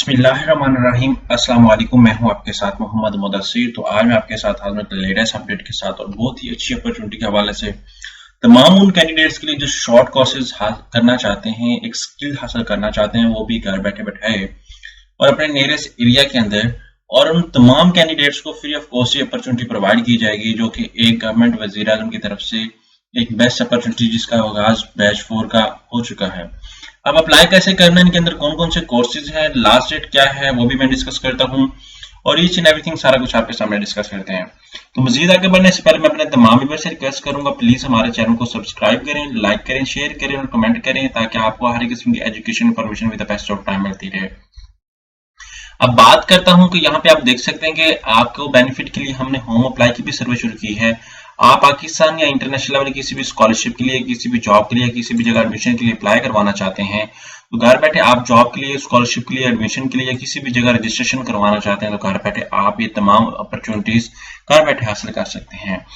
बिस्मिल्लाहिर्रहमानिर्रहीम। अस्सलाम वालेकुम। मैं हूं आपके साथ मोहम्मद मुदस्सिर। तो आज मैं आपके साथ हाजिर हूं लेटेस्ट अपडेट के साथ और बहुत ही अच्छी अपॉर्चुनिटी के हवाले से तमाम उन कैंडिडेट्स के लिए जो शॉर्ट कोर्सेज करना चाहते हैं, एक स्किल हासिल करना चाहते हैं, वो भी घर बैठे बैठाए और अपने नियरेस्ट एरिया के अंदर। और उन तमाम कैंडिडेट्स को free of cost opportunity provide की जाएगी, जो कि एक गवर्नमेंट वजीर आजम की तरफ से एक बेस्ट अपॉर्चुनिटी जिसका आगाज बैच 4 का हो चुका है। अब अप्लाई कैसे करना है, इनके अंदर कौन कौन से कोर्सेज हैं, लास्ट डेट क्या है, वो भी मैं डिस्कस करता हूँ और ईच एंड एवरीथिंग सारा कुछ आपके सामने डिस्कस करते हैं। तो मजीद आगे बढ़ने से पहले मैं अपने तमाम व्यूअर्स से रिक्वेस्ट करूंगा, प्लीज हमारे चैनल को सब्सक्राइब करें, लाइक करें, शेयर करें और कमेंट करें, ताकि आपको हर किस्म की education information with the best of time मिलती रहे। अब बात करता हूं कि यहाँ पे आप देख सकते हैं कि आपको बेनिफिट के लिए हमने होम अप्लाई की भी सर्विस शुरू की है। आप पाकिस्तान या इंटरनेशनल लेवल किसी भी स्कॉलरशिप के लिए, किसी भी जॉब के लिए, किसी भी जगह एडमिशन के लिए अप्लाई करवाना चाहते हैं, तो घर बैठे आप जॉब के लिए, स्कॉलरशिप के लिए, एडमिशन के लिए या किसी भी जगह रजिस्ट्रेशन करवाना चाहते हैं, तो घर बैठे आप ये तमाम अपॉर्चुनिटीज घर बैठे हासिल कर सकते हैं।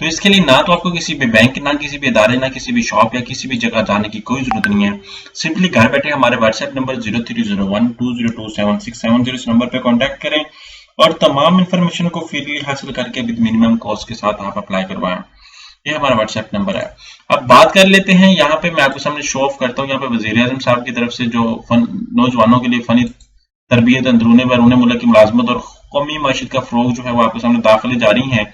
तो इसके लिए ना तो आपको किसी भी बैंक, ना किसी भी इदारे, ना किसी भी शॉप या किसी भी जगह जाने की कोई जरूरत नहीं है। सिंपली घर बैठे हमारे व्हाट्सएप नंबर 0301202767 इस नंबर पे कांटेक्ट करें और तमाम इंफॉर्मेशन को फ्रीली हासिल करके विद मिनिमम कॉस्ट के साथ आप अप्लाई करवाएं। ये हमारा व्हाट्सएप नंबर है। अब बात कर लेते हैं, यहाँ पे मैं आपके सामने शो ऑफ करता हूँ। यहाँ पे वजीर आजम साहब की तरफ से जो नौजवानों के लिए फनी तरबियत, अंदरूनी बैरून मुल्क की मुलाजमत और कौमी माशियत का फरोग जो है वो आपके सामने दाखिले जारी हैं।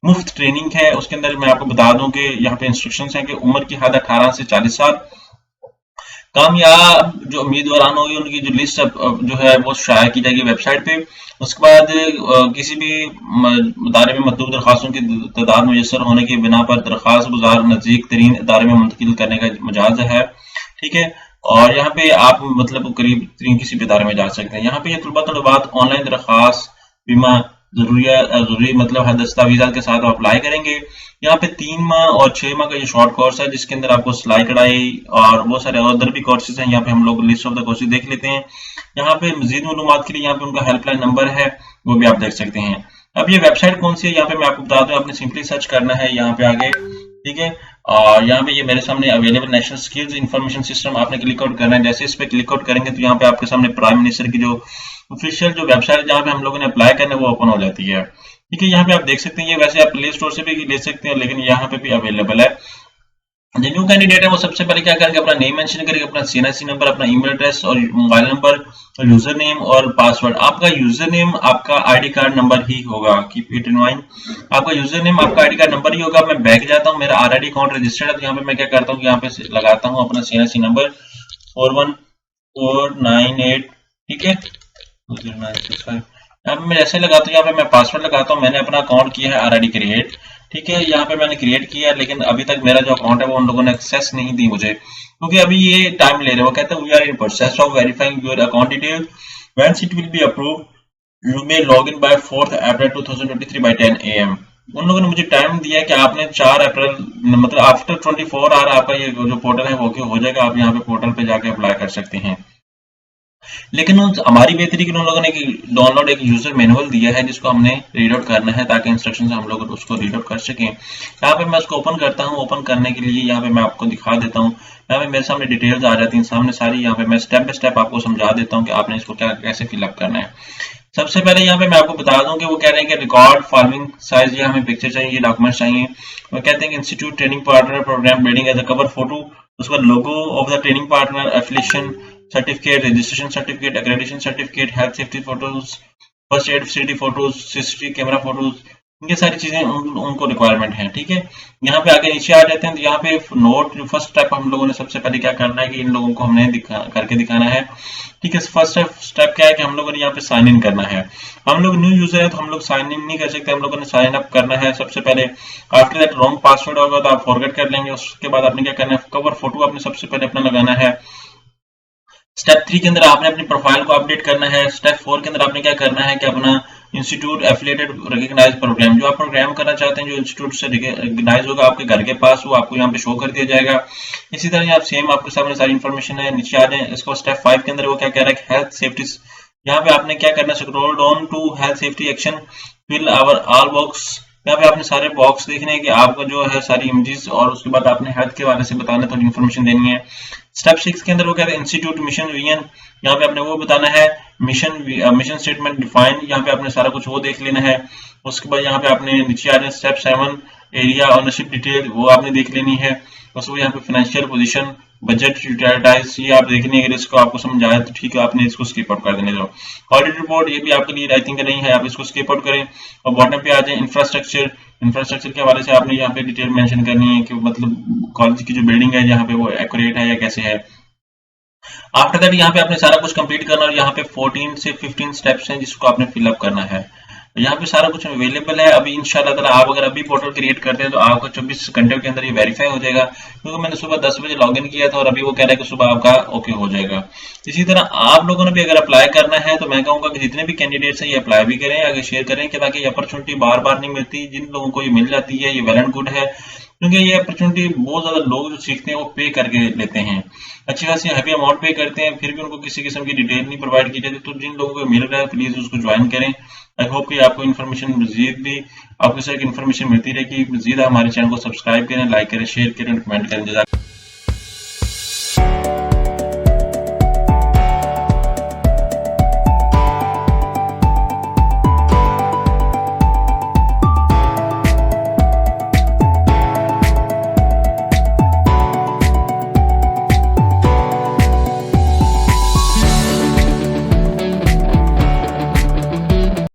मुफ्त ट्रेनिंग है। उसके अंदर मैं आपको बता दूं कि यहाँ पे इंस्ट्रक्शंस हैं कि उम्र की हद 18 से 40 साल, कामयाब जो उम्मीदवार होंगे उनकी जो लिस्ट जो है वो शाया की जाएगी वेबसाइट पे। उसके बाद किसी भी इदारे में मतलूब दरखास्तों की तादाद मुयसर होने की बिना पर दरखास्त गुजार नजदीक तरीन इदारे में मुंतकिल करने का मजाज है। ठीक है। और यहाँ पे आप मतलब करीब तरीन किसी भी इदारे में जा सकते हैं। यहाँ पे ये तलबात ऑनलाइन दरखास्त बीमा जरूरी मतलब हर दस्तावेजात के साथ आप अप्लाई करेंगे। यहाँ पे 3 माह और 6 माह का ये शॉर्ट कोर्स है, जिसके अंदर आपको सिलाई कढ़ाई और बहुत सारे अदर भी कोर्सेज हैं। यहाँ पे हम लोग लिस्ट ऑफ द कोर्सेज देख लेते हैं। यहाँ पे मजीद मालूमात के लिए यहाँ पे उनका हेल्पलाइन नंबर है, वो भी आप देख सकते हैं। अब ये वेबसाइट कौन सी है, यहाँ पे मैं आपको बता दूं, आपने सिंपली सर्च करना है यहाँ पे आगे। ठीक है। और यहाँ पे ये मेरे सामने available national skills information system आपने क्लिक आउट करना है। जैसे इस पे क्लिक आउट करेंगे तो यहाँ पे आपके सामने प्राइम मिनिस्टर की जो ऑफिशियल जो वेबसाइट है जहाँ पे हम लोगों ने अप्लाई करना है वो ओपन हो जाती है। ठीक है। यहाँ पे आप देख सकते हैं, ये वैसे आप प्ले स्टोर से भी ले सकते हैं, लेकिन यहाँ पे भी अवेलेबल है। जो न्यू कैंडिडेट है वो सबसे पहले क्या करेंगे, अपना नेम मेंशन करेंगे, अपना सीएनसी नंबर, अपना ईमेल एड्रेस और मोबाइल नंबर और यूजर नेम और पासवर्ड। आपका यूजर नेम आपका आईडी कार्ड नंबर ही होगा, कीप इट इन माइंड। आपका यूजर नेम आपका आईडी कार्ड नंबर ही होगा। मैं बैक जाता हूँ, मेरा ऑलरेडी अकाउंट रजिस्टर्ड है, तो यहाँ पे मैं क्या करता हूँ, यहाँ पे लगाता हूँ अपना सीएनसी नंबर 41498। ठीक है। 0965। यहाँ पे मैं जैसे लगाता हूँ, यहाँ पे मैं पासवर्ड लगाता हूँ। मैंने अपना अकाउंट किया है ऑलरेडी क्रिएट। ठीक है। यहाँ पे मैंने क्रिएट किया, लेकिन अभी तक मेरा जो अकाउंट है वो उन लोगों ने एक्सेस नहीं दी मुझे, क्योंकि अभी ये टाइम ले रहे हैं। वो कहते हैं we are in process of verifying your account detail, once it will be approved you may log in by 4 April 2023 by 10 AM। उन लोगों ने मुझे टाइम दिया है कि आपने 4 अप्रैल मतलब आफ्टर 24 आवर आपका ये जो पोर्टल है वो हो जाएगा। आप यहाँ पे पोर्टल पे जाके अप्लाई कर सकते हैं। लेकिन हमारी बेहतरी के लिए उन लोगों ने डाउनलोड एक यूजर मैनुअल दिया है, जिसको हमने रीड आउट करना है ताकि इंस्ट्रक्शन से हम लोग उसको रीड आउट कर सकें। यहाँ पे मैं उसको ओपन करता हूँ। ओपन करने के लिए यहाँ पे मैं आपको दिखा देता हूँ। यहाँ पे मेरे सामने डिटेल्स आ जाती हैं सामने सारी। यहाँ पे मैं स्टेप बाय स्टेप आपको समझा देता हूँ कि आपने इसको क्या कैसे फिलअप करना है। सबसे पहले यहाँ पे मैं आपको बता दूं कि वो कह रहे हैं कि रिकॉर्ड फॉर्मिंग साइज, ये हमें पिक्चर चाहिए, ये डॉक्यूमेंट चाहिए। वो कहते हैं कि institute training partner programme building as a cover photo, उसका logo of the training partner, affiliation certificate, registration certificate, accreditation certificate, health safety photos, first aid facility photos, CCTV camera photos, ये सारी चीजें उनको रिक्वायरमेंट है। ठीक है। यहाँ पे आगे नीचे आ जाते हैं, तो यहाँ पे नोट जो फर्स्ट स्टेप हम लोगों ने सबसे पहले क्या करना है कि इन लोगों को हमने करके दिखाना है। ठीक है। फर्स्ट स्टेप क्या है कि हम लोगों ने यहाँ पे साइन इन करना है। हम लोग न्यू यूजर है तो हम लोग साइन इन नहीं कर सकते, हम लोगों ने साइन अप करना है सबसे पहले। आफ्टर दैट रॉन्ग पासवर्ड होगा तो आप फॉरगेट कर लेंगे। उसके बाद आपने क्या करना है, कवर फोटो आपने सबसे पहले अपना लगाना है। स्टेप 3 के अंदर आपने अपनी प्रोफाइल को अपडेट करना है। स्टेप 4 के अंदर आपने क्या करना है कि अपना इंस्टीट्यूट एफिलिएटेड रिकॉग्नाइज्ड प्रोग्राम, जो आप प्रोग्राम करना चाहते हैं, जो इंस्टीट्यूट से रिकॉग्नाइज होगा आपके घर के पास, वो आपको यहाँ पे शो कर दिया जाएगा। इसी तरह आप सेम आपके सामने सारी इंफॉर्मेशन है, नीचे आ जाए। इसको स्टेप 5 के अंदर वो क्या कह रहा है, हेल्थ सेफ्टी। यहाँ पे आपने क्या करना है, scroll down to health safety action, fill our all box. यहाँ पे आपने सारे बॉक्स देखने हैं कि आपका जो है सारी इमेजेस, और उसके बाद आपने हेल्थ के बारे से बताना, थोड़ी इन्फॉर्मेशन देनी है। स्टेप 6 के अंदर वो कहते हैं इंस्टीट्यूट मिशन विजन, यहाँ पे आपने वो बताना है, मिशन स्टेटमेंट डिफाइन, यहाँ पे आपने सारा कुछ वो देख लेना है। उसके बाद यहाँ पे आपने नीचे आ रहे हैं स्टेप 7 एरिया ऑनरशिप डिटेल, वो आपने देख लेनी है। उसके बाद यहाँ पे फाइनेंशियल पोजीशन, बजट यूटिलाइज, ये आप देखनी है, अगर इसको आपको समझ आए तो ठीक है, आपने इसको स्किप आउट कर देने दो। ऑडिट रिपोर्ट ये भी आपके लिए आई थिंक नहीं है, आप इसको स्किप आउट करें। और बॉटम पे आ जाए इंफ्रास्ट्रक्चर के हवाले से आपने यहाँ पे डिटेल मेंशन करनी है कि मतलब कॉलेज की जो बिल्डिंग है यहाँ पे वो एक्यूरेट है या कैसे है। आफ्टर दैट यहाँ पे आपने सारा कुछ कंप्लीट करना, और यहाँ पे 14 से 15 स्टेप्स हैं जिसको आपने फिलअप करना है। यहाँ पे सारा कुछ अवेलेबल है अभी, इंशाल्लाह ताला आप अगर अभी पोर्टल क्रिएट करते हैं तो आपका 24 घंटे के अंदर ये वेरीफाई हो जाएगा, क्योंकि मैंने सुबह 10 बजे लॉगिन किया था और अभी वो कह रहा है कि सुबह आपका ओके हो जाएगा। इसी तरह आप लोगों ने भी अगर अप्लाई करना है तो मैं कहूँगा कि जितने भी कैंडिडेट्स हैं ये अप्लाई भी करें, आगे शेयर करें, कि ताकि ये अपॉर्चुनिटी बार बार नहीं मिलती, जिन लोगों को ये मिल जाती है ये वेल एंड गुड है, क्योंकि ये अपॉर्चुनिटी बहुत ज्यादा लोग जो सीखते हैं वो पे करके लेते हैं, अच्छी खासी हैवी अमाउंट पे करते हैं, फिर भी उनको किसी किस्म की डिटेल नहीं प्रोवाइड की जाती। तो जिन लोगों को मिल रहा है प्लीज उसको ज्वाइन करें। आई होप कि आपको इन्फॉर्मेशन मजीद भी आपको इनफॉर्मेशन मिलती रहेगी। मजीद हमारे चैनल को सब्सक्राइब करें, लाइक करें, शेयर करें, कमेंट करें।